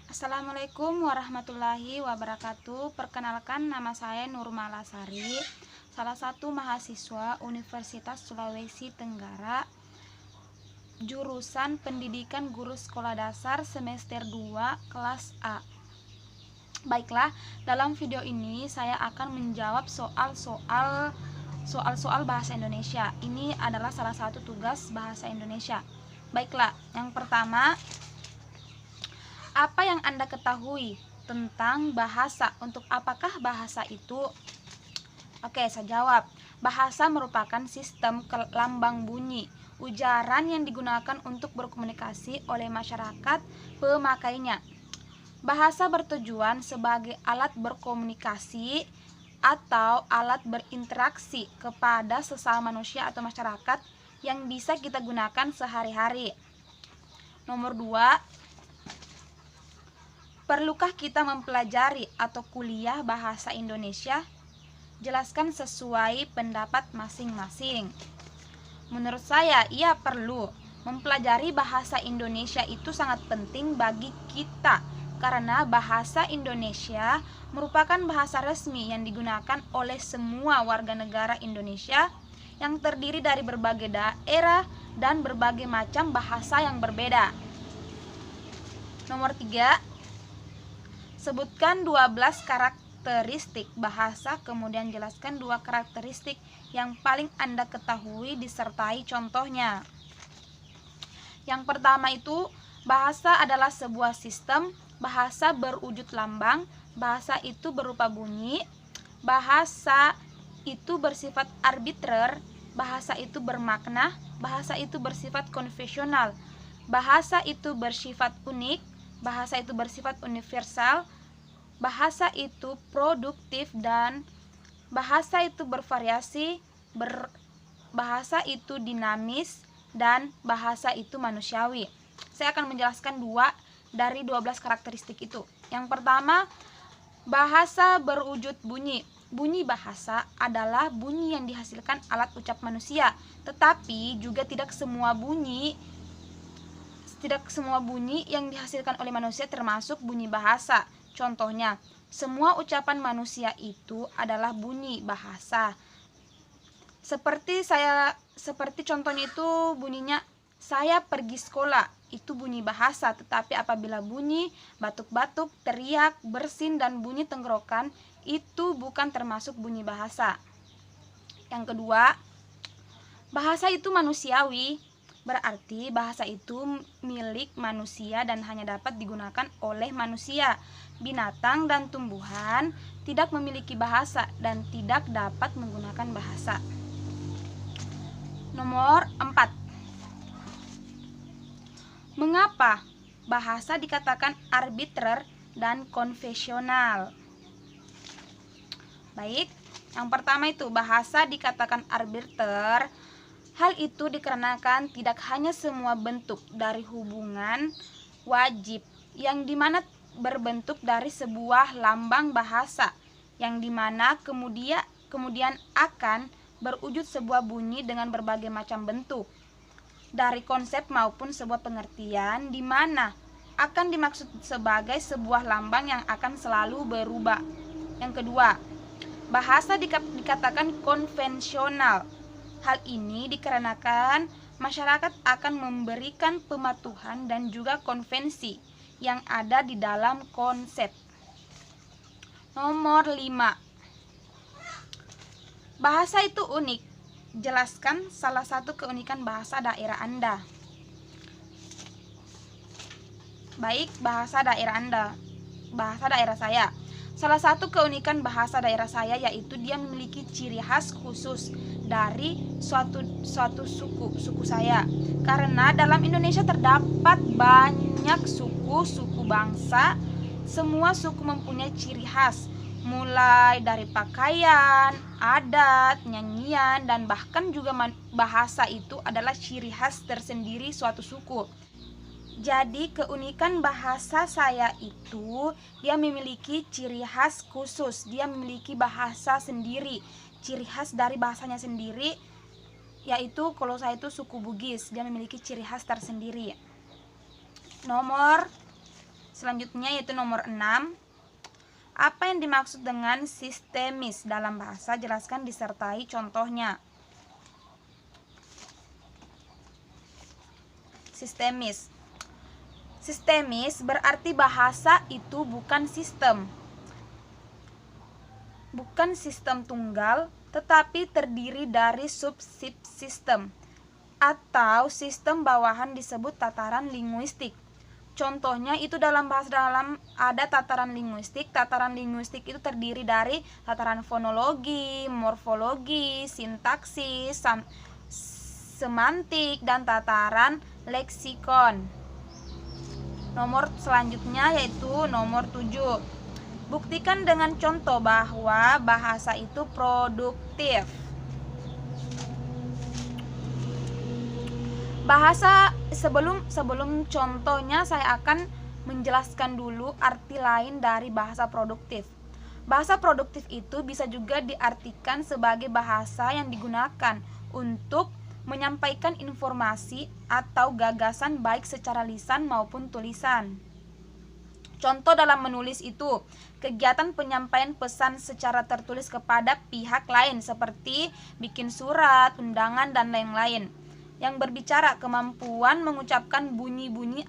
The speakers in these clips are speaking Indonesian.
Assalamualaikum warahmatullahi wabarakatuh. Perkenalkan, nama saya Nurmala Sari, salah satu mahasiswa Universitas Sulawesi Tenggara, jurusan Pendidikan Guru Sekolah Dasar semester 2 kelas A. Baiklah, dalam video ini saya akan menjawab soal-soal bahasa Indonesia. Ini adalah salah satu tugas bahasa Indonesia. Baiklah, yang pertama, apa yang Anda ketahui tentang bahasa? Untuk apakah bahasa itu? Oke, saya jawab. Bahasa merupakan sistem lambang bunyi, ujaran yang digunakan untuk berkomunikasi oleh masyarakat pemakainya. Bahasa bertujuan sebagai alat berkomunikasi atau alat berinteraksi kepada sesama manusia atau masyarakat yang bisa kita gunakan sehari-hari. Nomor 2, perlukah kita mempelajari atau kuliah bahasa Indonesia? Jelaskan sesuai pendapat masing-masing. Menurut saya, iya perlu. Mempelajari bahasa Indonesia itu sangat penting bagi kita karena bahasa Indonesia merupakan bahasa resmi yang digunakan oleh semua warga negara Indonesia yang terdiri dari berbagai daerah dan berbagai macam bahasa yang berbeda. Nomor 3, sebutkan 12 karakteristik bahasa, kemudian jelaskan 2 karakteristik yang paling Anda ketahui disertai contohnya. Yang pertama itu, bahasa adalah sebuah sistem, bahasa berwujud lambang, bahasa itu berupa bunyi, bahasa itu bersifat arbitrer, bahasa itu bermakna, bahasa itu bersifat konvensional, bahasa itu bersifat unik, bahasa itu bersifat universal, bahasa itu produktif, dan bahasa itu bervariasi, bahasa itu dinamis, dan bahasa itu manusiawi. Saya akan menjelaskan 2 dari 12 karakteristik itu. Yang pertama, bahasa berwujud bunyi. Bunyi bahasa adalah bunyi yang dihasilkan alat ucap manusia, tetapi juga tidak semua bunyi yang dihasilkan oleh manusia termasuk bunyi bahasa. Contohnya, semua ucapan manusia itu adalah bunyi bahasa. Seperti contohnya itu bunyinya saya pergi sekolah, itu bunyi bahasa. Tetapi apabila bunyi batuk-batuk, teriak, bersin, dan bunyi tenggorokan, itu bukan termasuk bunyi bahasa. Yang kedua, bahasa itu manusiawi. Berarti bahasa itu milik manusia dan hanya dapat digunakan oleh manusia. Binatang dan tumbuhan tidak memiliki bahasa dan tidak dapat menggunakan bahasa. Nomor 4, mengapa bahasa dikatakan arbitrer dan konvensional? Baik, yang pertama itu bahasa dikatakan arbitrer. Hal itu dikarenakan tidak hanya semua bentuk dari hubungan wajib yang dimana berbentuk dari sebuah lambang bahasa yang dimana kemudian akan berwujud sebuah bunyi dengan berbagai macam bentuk dari konsep maupun sebuah pengertian di mana akan dimaksud sebagai sebuah lambang yang akan selalu berubah. Yang kedua, bahasa dikatakan konvensional. Hal ini dikarenakan masyarakat akan memberikan pematuhan dan juga konvensi yang ada di dalam konsep. Nomor 5, bahasa itu unik. Jelaskan salah satu keunikan bahasa daerah Anda. Baik, bahasa daerah Anda. Bahasa daerah saya. Salah satu keunikan bahasa daerah saya yaitu dia memiliki ciri khas khusus dari suatu suku saya. Karena dalam Indonesia terdapat banyak suku bangsa, semua suku mempunyai ciri khas, mulai dari pakaian, adat, nyanyian, dan bahkan juga bahasa itu adalah ciri khas tersendiri suatu suku. Jadi keunikan bahasa saya itu dia memiliki ciri khas khusus, dia memiliki bahasa sendiri, ciri khas dari bahasanya sendiri, yaitu kalau saya itu suku Bugis, dia memiliki ciri khas tersendiri. Nomor Selanjutnya yaitu nomor 6. Apa yang dimaksud dengan sistemis dalam bahasa? Jelaskan disertai contohnya. Sistemis. Sistemis berarti bahasa itu bukan sistem. Bukan sistem tunggal, tetapi terdiri dari subsistem atau sistem bawahan disebut tataran linguistik. Contohnya itu dalam bahasa dalam ada tataran linguistik. Tataran linguistik itu terdiri dari tataran fonologi, morfologi, sintaksis, semantik, dan tataran leksikon. Nomor selanjutnya yaitu nomor 7. Buktikan dengan contoh bahwa bahasa itu produktif. Bahasa sebelum contohnya saya akan menjelaskan dulu arti lain dari bahasa produktif. Bahasa produktif itu bisa juga diartikan sebagai bahasa yang digunakan untuk menyampaikan informasi atau gagasan baik secara lisan maupun tulisan. Contoh dalam menulis itu kegiatan penyampaian pesan secara tertulis kepada pihak lain seperti bikin surat, undangan, dan lain-lain. Yang berbicara kemampuan mengucapkan bunyi-bunyi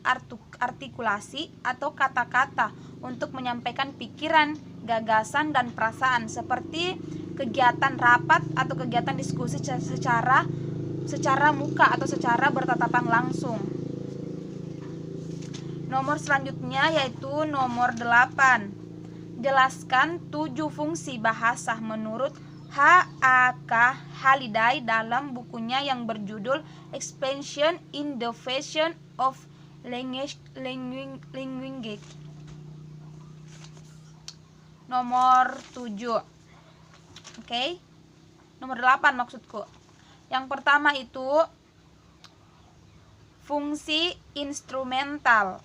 artikulasi atau kata-kata untuk menyampaikan pikiran, gagasan, dan perasaan seperti kegiatan rapat atau kegiatan diskusi secara muka atau secara bertatapan langsung. Nomor selanjutnya yaitu nomor 8. Jelaskan 7 fungsi bahasa menurut H.A.K. Halliday dalam bukunya yang berjudul Expansion in the Fashion of Language. Nomor 7. Oke. Nomor 8 maksudku. Yang pertama itu fungsi instrumental.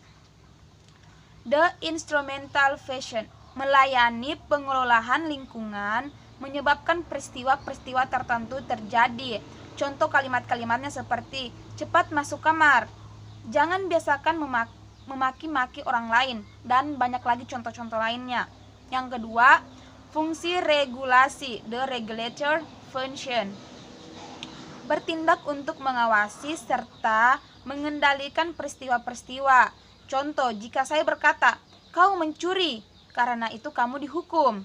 The instrumental fashion melayani pengelolaan lingkungan, menyebabkan peristiwa-peristiwa tertentu terjadi. Contoh kalimat-kalimatnya seperti cepat masuk kamar, jangan biasakan memaki-maki orang lain, dan banyak lagi contoh-contoh lainnya. Yang kedua, fungsi regulasi, the regulator function, bertindak untuk mengawasi serta mengendalikan peristiwa-peristiwa. Contoh, jika saya berkata, kau mencuri, karena itu kamu dihukum,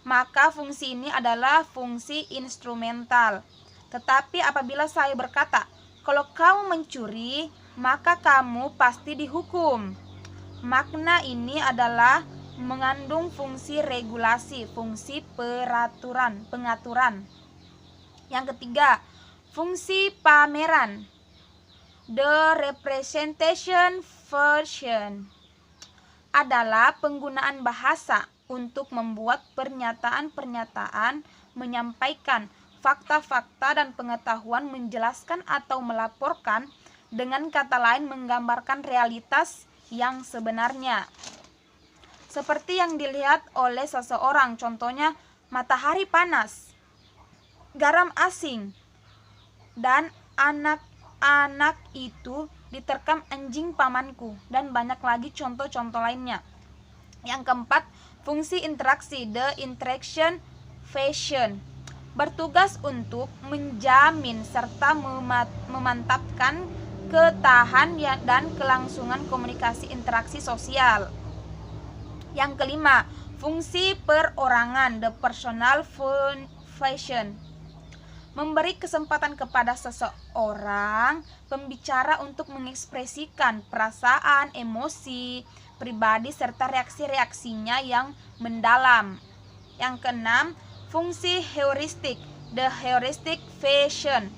maka fungsi ini adalah fungsi instrumental. Tetapi apabila saya berkata, kalau kamu mencuri, maka kamu pasti dihukum, makna ini adalah mengandung fungsi regulasi, fungsi pengaturan. Yang ketiga, fungsi pameran, the representation function, adalah penggunaan bahasa untuk membuat pernyataan-pernyataan, menyampaikan fakta-fakta dan pengetahuan, menjelaskan atau melaporkan, dengan kata lain menggambarkan realitas yang sebenarnya. Seperti yang dilihat oleh seseorang, contohnya matahari panas, garam asing, dan anak-anak itu diterkam anjing pamanku, dan banyak lagi contoh-contoh lainnya. Yang keempat, fungsi interaksi, the interaction function, bertugas untuk menjamin serta memantapkan ketahanan dan kelangsungan komunikasi interaksi sosial. Yang kelima, fungsi perorangan, the personal function, memberi kesempatan kepada seseorang pembicara untuk mengekspresikan perasaan, emosi, pribadi, serta reaksi-reaksinya yang mendalam. Yang keenam, fungsi heuristik, the heuristic function,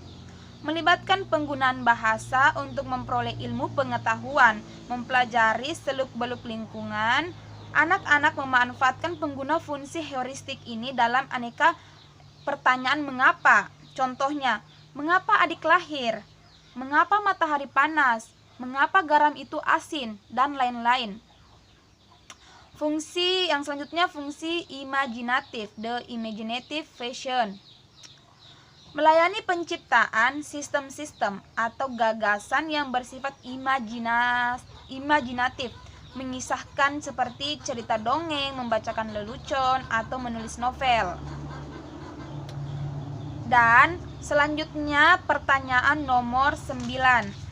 melibatkan penggunaan bahasa untuk memperoleh ilmu pengetahuan, mempelajari seluk-beluk lingkungan. Anak-anak memanfaatkan pengguna fungsi heuristik ini dalam aneka pertanyaan mengapa. Contohnya, mengapa adik lahir? Mengapa matahari panas? Mengapa garam itu asin? Dan lain-lain. Fungsi yang selanjutnya fungsi imajinatif, the imaginative function, melayani penciptaan sistem-sistem atau gagasan yang bersifat imajinatif mengisahkan seperti cerita dongeng, membacakan lelucon, atau menulis novel. Dan selanjutnya pertanyaan nomor 9.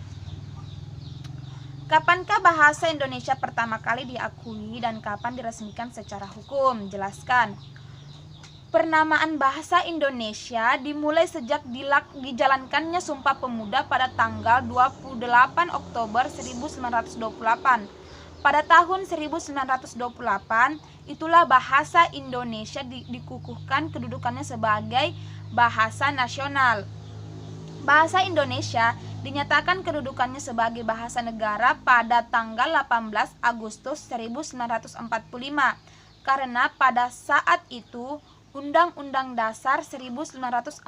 Kapankah bahasa Indonesia pertama kali diakui dan kapan diresmikan secara hukum? Jelaskan. Pernamaan bahasa Indonesia dimulai sejak dijalankannya Sumpah Pemuda pada tanggal 28 Oktober 1928. Pada tahun 1928, itulah bahasa Indonesia dikukuhkan kedudukannya sebagai bahasa nasional. Bahasa Indonesia dinyatakan kedudukannya sebagai bahasa negara pada tanggal 18 Agustus 1945 karena pada saat itu Undang-Undang Dasar 1945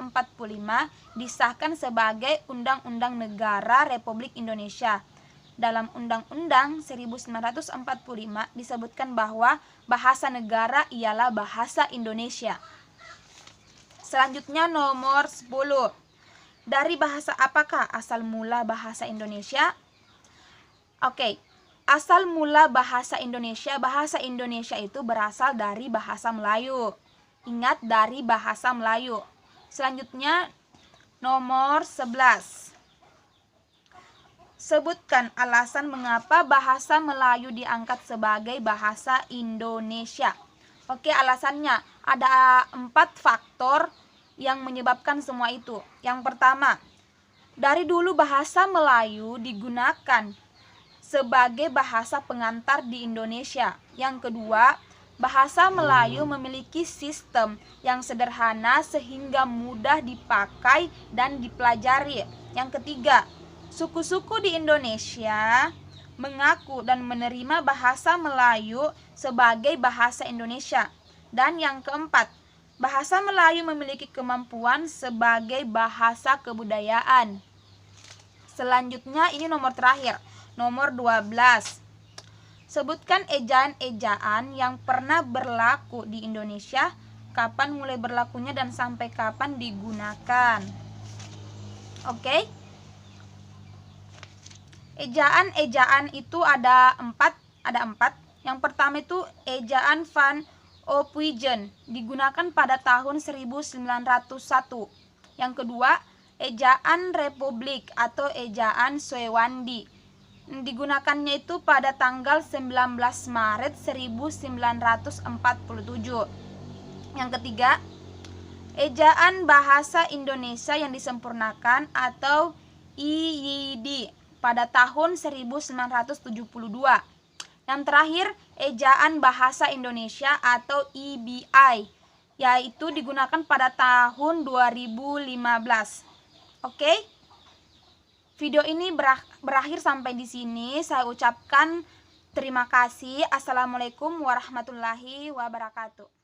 disahkan sebagai Undang-Undang Negara Republik Indonesia. Dalam Undang-Undang 1945 disebutkan bahwa bahasa negara ialah bahasa Indonesia. Selanjutnya nomor 10. Dari bahasa apakah asal mula bahasa Indonesia? Oke, asal mula bahasa Indonesia itu berasal dari bahasa Melayu. Ingat, dari bahasa Melayu. Selanjutnya nomor 11. Sebutkan alasan mengapa bahasa Melayu diangkat sebagai bahasa Indonesia. Oke, alasannya ada 4 faktor yang menyebabkan semua itu. Yang pertama, dari dulu bahasa Melayu digunakan sebagai bahasa pengantar di Indonesia. Yang kedua, bahasa Melayu memiliki sistem yang sederhana sehingga mudah dipakai dan dipelajari. Yang ketiga, suku-suku di Indonesia mengaku dan menerima bahasa Melayu sebagai bahasa Indonesia. Dan yang keempat, bahasa Melayu memiliki kemampuan sebagai bahasa kebudayaan. Selanjutnya ini nomor terakhir, nomor 12. Sebutkan ejaan-ejaan yang pernah berlaku di Indonesia, kapan mulai berlakunya dan sampai kapan digunakan. Oke. Ejaan-ejaan itu ada empat. Yang pertama itu ejaan Van Ophuijen, digunakan pada tahun 1901. Yang kedua, ejaan Republik atau ejaan Sewandi, digunakannya itu pada tanggal 19 Maret 1947. Yang ketiga, ejaan Bahasa Indonesia yang disempurnakan atau IYD pada tahun 1972. Yang terakhir, ejaan Bahasa Indonesia atau EBI, yaitu digunakan pada tahun 2015. Oke? Video ini berakhir sampai di sini. Saya ucapkan terima kasih. Assalamualaikum warahmatullahi wabarakatuh.